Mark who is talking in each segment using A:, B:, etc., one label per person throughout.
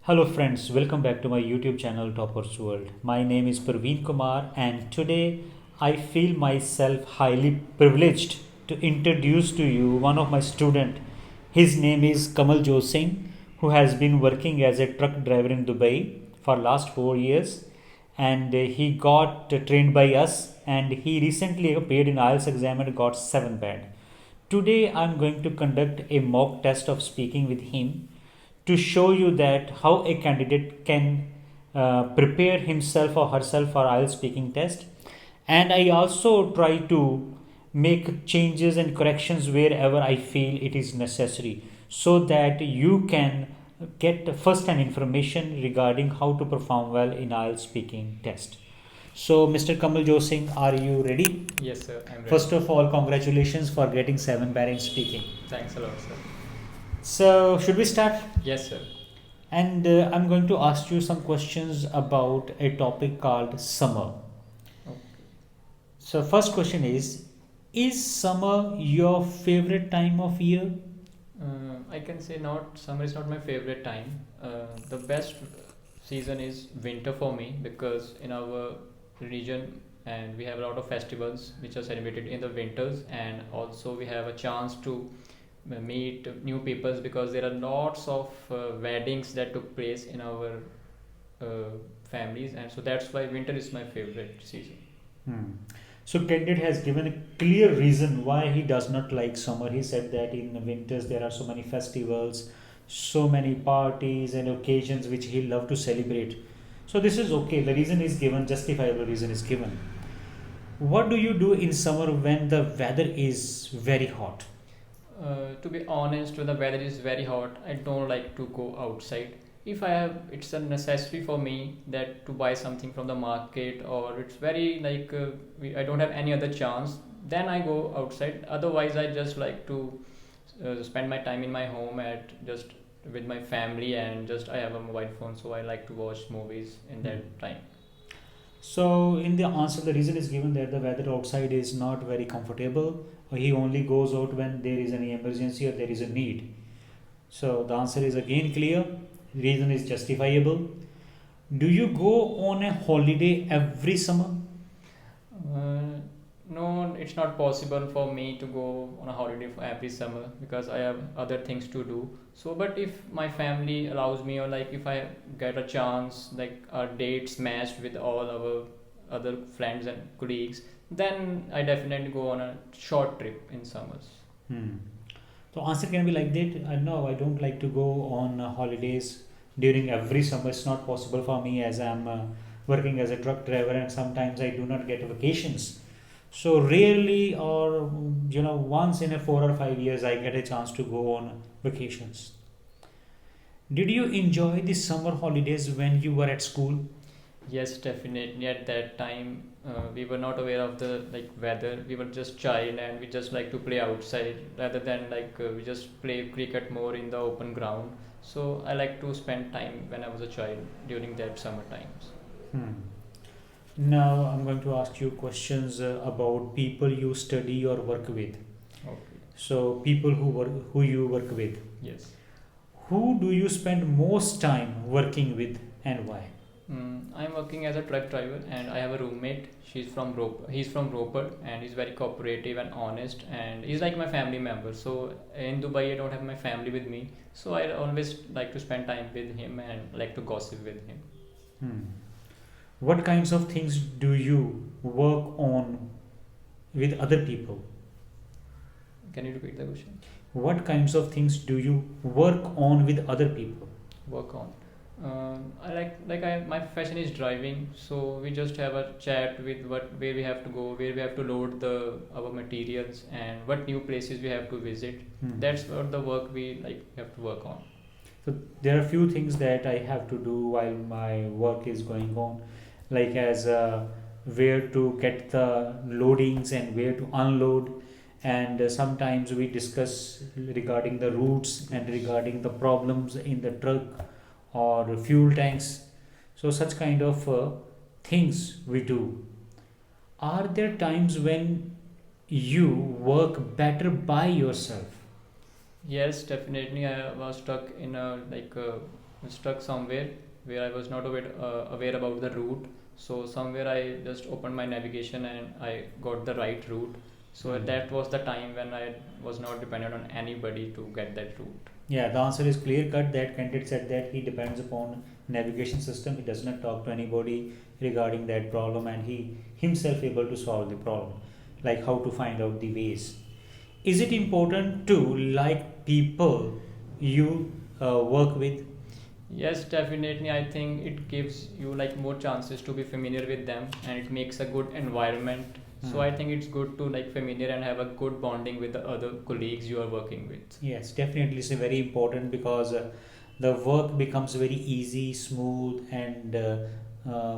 A: Hello friends, welcome back to my YouTube channel Toppers World. My name is Parveen Kumar and today I feel myself highly privileged to introduce to you one of my student. His name is Kamal Singh, who has been working as a truck driver in Dubai for last 4 years, and he got trained by us, and he recently appeared in IELTS exam and got 7 band. Today I am going to conduct a mock test of speaking with him to show you that how a candidate can prepare himself or herself for IELTS speaking test. And I also try to make changes and corrections wherever I feel it is necessary so that you can get first hand information regarding how to perform well in IELTS speaking test. So, Mr. Kamal Singh, are you ready?
B: Yes, sir. I'm ready.
A: First of all, congratulations for getting 7 bar in speaking.
B: Thanks a lot, sir.
A: So, should we start?
B: Yes, sir.
A: And I'm going to ask you some questions about a topic called summer.
B: Okay.
A: So, first question is summer your favorite time of year?
B: I can say not. Summer is not my favorite time. The best season is winter for me because in our region and we have a lot of festivals which are celebrated in the winters, and also we have a chance to meet new peoples because there are lots of weddings that took place in our families, and so that's why winter is my favorite season.
A: Hmm. So, candidate has given a clear reason why he does not like summer. He said that in the winters there are so many festivals, so many parties and occasions which he love to celebrate. So, this is okay. The reason is given, justifiable reason is given. What do you do in summer when the weather is very hot?
B: To be honest, when the weather is very hot, I don't like to go outside. If I have, it's a necessary for me that to buy something from the market, or it's very like I don't have any other chance. Then I go outside. Otherwise, I just like to spend my time in my home at just with my family, and just I have a mobile phone, so I like to watch movies in that time.
A: So, in the answer, the reason is given that the weather outside is not very comfortable. He only goes out when there is any emergency or there is a need. So, the answer is again clear. Reason is justifiable. Do you go on a holiday every summer?
B: Uh, no, it's not possible for me to go on a holiday for every summer because I have other things to do. So, but if my family allows me, or like if I get a chance, like our dates matched with all our other friends and colleagues, then I definitely go on a short trip in summers.
A: Hmm. So, answer can be like that. No, I don't like to go on holidays during every summer. It's not possible for me as I'm working as a truck driver, and sometimes I do not get vacations. So rarely, or once in a 4 or 5 years, I get a chance to go on vacations. Did you enjoy the summer holidays when you were at school?
B: Yes, definitely. At that time, we were not aware of the like weather. We were just child, and we just like to play outside rather than like we just play cricket more in the open ground. So I like to spend time when I was a child during that summer times.
A: Hmm. Now I'm going to ask you questions about people you study or work with.
B: Okay.
A: So people who you work with.
B: Yes.
A: Who do you spend most time working with and why?
B: I'm working as a truck driver, and I have a roommate. She's from Roper. He's from Roper, and he's very cooperative and honest, and he's like my family member. So in Dubai, I don't have my family with me, so I always like to spend time with him and like to gossip with him.
A: Hmm. What kinds of things do you work on with other people?
B: Can you repeat the question?
A: What kinds of things do you work on with other people?
B: Work on. I my profession is driving, so we just have a chat with what where we have to go, where we have to load the our materials, and what new places we have to visit.
A: Hmm.
B: That's what the work we like have to work on.
A: So there are few things that I have to do while my work is going on, like as where to get the loadings and where to unload, and sometimes we discuss regarding the routes and regarding the problems in the truck or fuel tanks. So such kind of things we do. Are there times when you work better by yourself?
B: Yes, definitely. I was stuck in a stuck somewhere where I was not aware about the route. So somewhere I just opened my navigation and I got the right route. So
A: Hmm.
B: that was the time when I was not dependent on anybody to get that route.
A: Yeah, the answer is clear cut. That candidate said that he depends upon navigation system. He does not talk to anybody regarding that problem, and he himself able to solve the problem, like how to find out the ways. Is it important to like people you work with?
B: Yes, definitely. I think it gives you like more chances to be familiar with them, and it makes a good environment. So
A: Hmm.
B: I think it's good to like familiar and have a good bonding with the other colleagues you are working with.
A: Yes, definitely it's very important because the work becomes very easy, smooth, and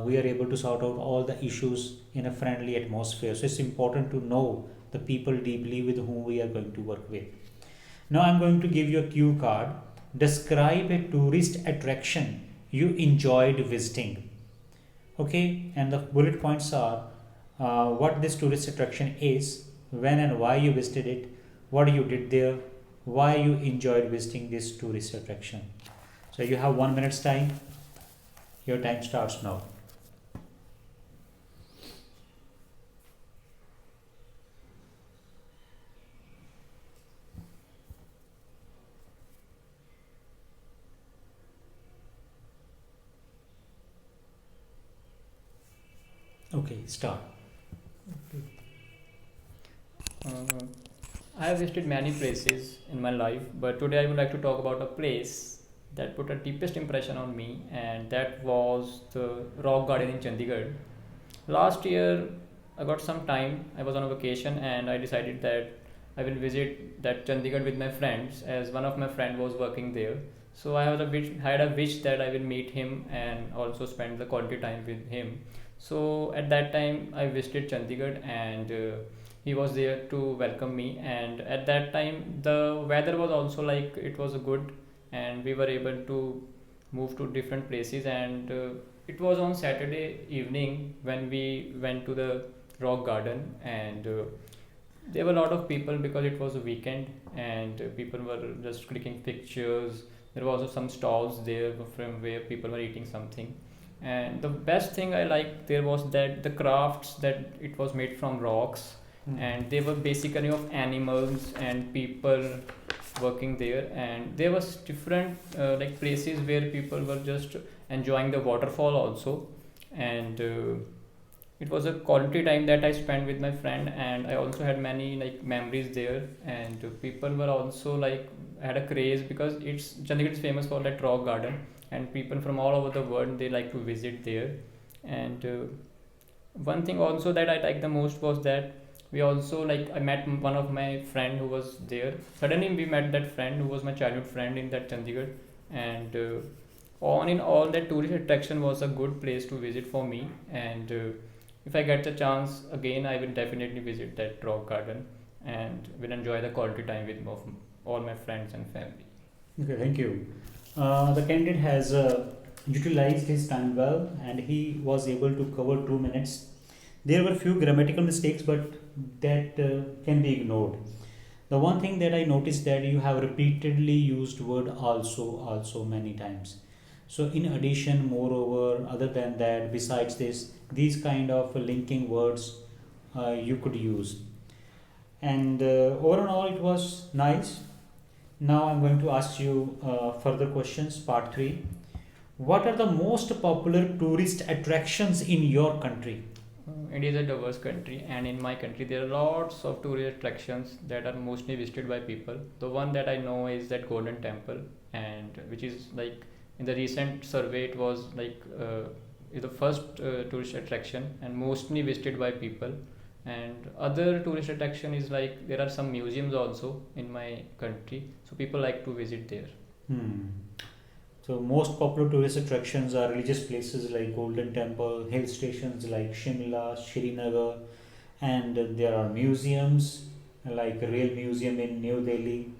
A: we are able to sort out all the issues in a friendly atmosphere. So it's important to know the people deeply with whom we are going to work with. Now I'm going to give you a cue card. Describe a tourist attraction you enjoyed visiting. Okay, and the bullet points are what this tourist attraction is, when and why you visited it, what you did there, why you enjoyed visiting this tourist attraction. So you have 1 minute's time. Your time starts now. Okay, start.
B: Uh, I have visited many places in my life, but today I would like to talk about a place that put a deepest impression on me, and that was the Rock Garden in Chandigarh. Last year, I got some time. I was on a vacation, and I decided that I will visit that Chandigarh with my friends, as one of my friend was working there. So I had a wish that I will meet him and also spend the quality time with him. So at that time, I visited Chandigarh, and he was there to welcome me. And at that time, the weather was also like it was good, and we were able to move to different places. And it was on Saturday evening when we went to the rock garden, and there were a lot of people because it was a weekend, and people were just clicking pictures. There was also some stalls there from where people were eating something. And the best thing I liked there was that the crafts, that it was made from rocks, and they were basically of animals and people working there. And there was different like places where people were just enjoying the waterfall also. And it was a quality time that I spent with my friend, and I also had many like memories there. And people were also like had a craze because it's Chandigarh is famous for that rock garden, and people from all over the world they like to visit there. And one thing also that I liked the most was that we also like I met one of my friend who was there. Suddenly we met that friend who was my childhood friend in that Chandigarh. And on in all, that tourist attraction was a good place to visit for me. And if I get the chance again, I will definitely visit that rock garden and will enjoy the quality time with all my friends and family.
A: Okay, thank you. The candidate has utilized his time well, and he was able to cover 2 minutes. There were few grammatical mistakes, but that can be ignored. The one thing that I noticed that you have repeatedly used word also many times. So in addition, moreover, other than that, besides this, these kind of linking words you could use. And overall, it was nice. Now I'm going to ask you further questions, part 3. What are the most popular tourist attractions in your country?
B: India is a diverse country, and in my country, there are lots of tourist attractions that are mostly visited by people. The one that I know is that Golden Temple, and which is like in the recent survey, it was like is the first tourist attraction and mostly visited by people. And other tourist attraction is like there are some museums also in my country, so people like to visit there.
A: Hmm. So most popular tourist attractions are religious places like Golden Temple, hill stations like Shimla, Srinagar, and there are museums like Rail Museum in New Delhi.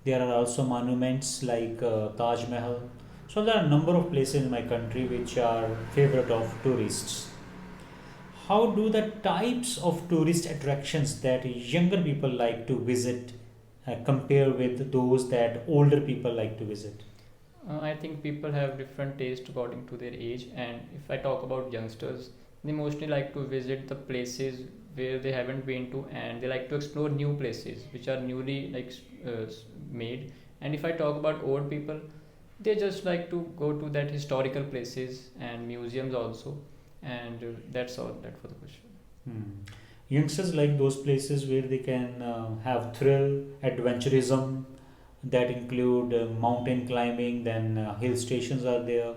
A: There are also monuments like Taj Mahal. So there are a number of places in my country which are favorite of tourists. How do the types of tourist attractions that younger people like to visit compare with those that older people like to visit?
B: I think people have different taste according to their age, and if I talk about youngsters, they mostly like to visit the places where they haven't been to, and they like to explore new places which are newly made. And if I talk about old people, they just like to go to that historical places and museums also, and that's all that for the question.
A: Hmm. Youngsters like those places where they can have thrill, adventurism, that include mountain climbing, then hill stations are there.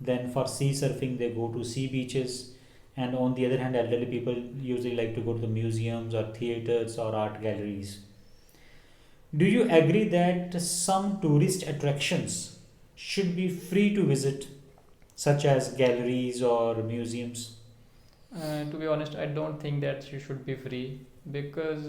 A: Then for sea surfing, they go to sea beaches. And on the other hand, elderly people usually like to go to the museums or theaters or art galleries. Do you agree that some tourist attractions should be free to visit, such as galleries or museums?
B: To be honest, I don't think that you should be free because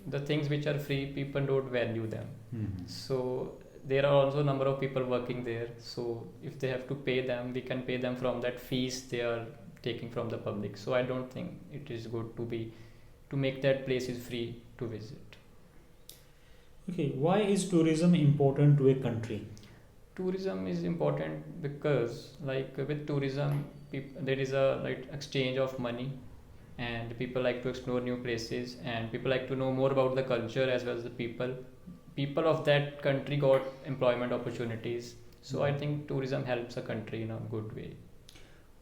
B: the things which are free, people don't value them.
A: Mhm.
B: So there are also a number of people working there. So if they have to pay them, we can pay them from that fees they are taking from the public. So I don't think it is good to make that place is free to visit.
A: Okay, why is tourism important to a country?
B: Tourism is important because with tourism, there is a like exchange of money, and people like to explore new places, and people like to know more about the culture as well as the people of that country got employment opportunities. So I think tourism helps a country in a good way.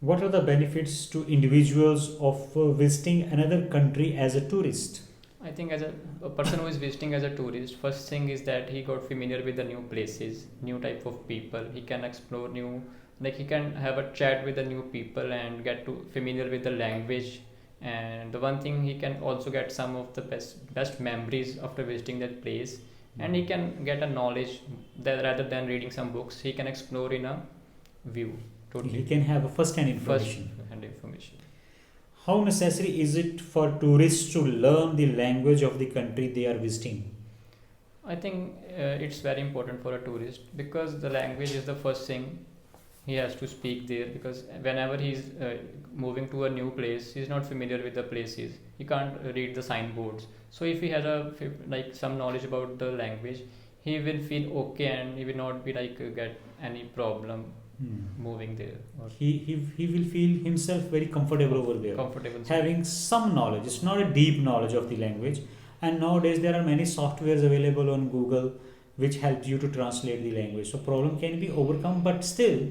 A: What are the benefits to individuals of visiting another country as a tourist?
B: I think as a person who is visiting as a tourist, first thing is that he got familiar with the new places, new type of people. He can explore new, like he can have a chat with the new people and get to familiar with the language. And the one thing, he can also get some of the best memories after visiting that place, and he can get a knowledge that rather than reading some books, he can explore in a view
A: He
B: totally
A: can have a first-hand
B: first
A: information.
B: hand information.
A: How necessary is it for tourists to learn the language of the country they are visiting?
B: I think it's very important for a tourist because the language is the first thing he has to speak there, because whenever he's moving to a new place, he's not familiar with the places, he can't read the signboards. So if he has like some knowledge about the language, he will feel okay and he will not be get any problem moving there or
A: He will feel himself very comfortable over there.
B: comfortable.
A: Having some knowledge, it's not a deep knowledge of the language. And nowadays there are many softwares available on Google which help you to translate the language. So problem can be overcome, but still,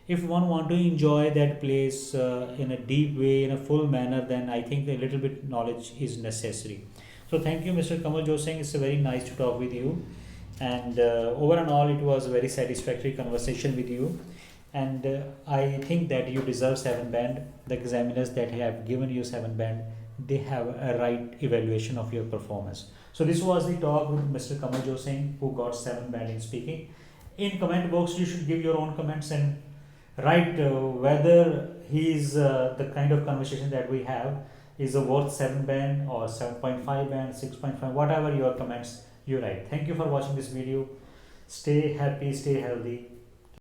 A: if one want to enjoy that place in a deep way, in a full manner, then I think a little bit knowledge is necessary. So thank you, Mr. Kamal Josing. It's very nice to talk with you. And over and all, it was a very satisfactory conversation with you. And I think that you deserve 7 band. The examiners that have given you 7 band, they have a right evaluation of your performance. So this was the talk with Mr. Kamal Josing, who got 7 band in speaking. In comment box, you should give your own comments and write whether he's the kind of conversation that we have is a worth 7 band or 7.5 band, 6.5, whatever your comments you write. Thank you for watching this video. Stay happy, stay healthy.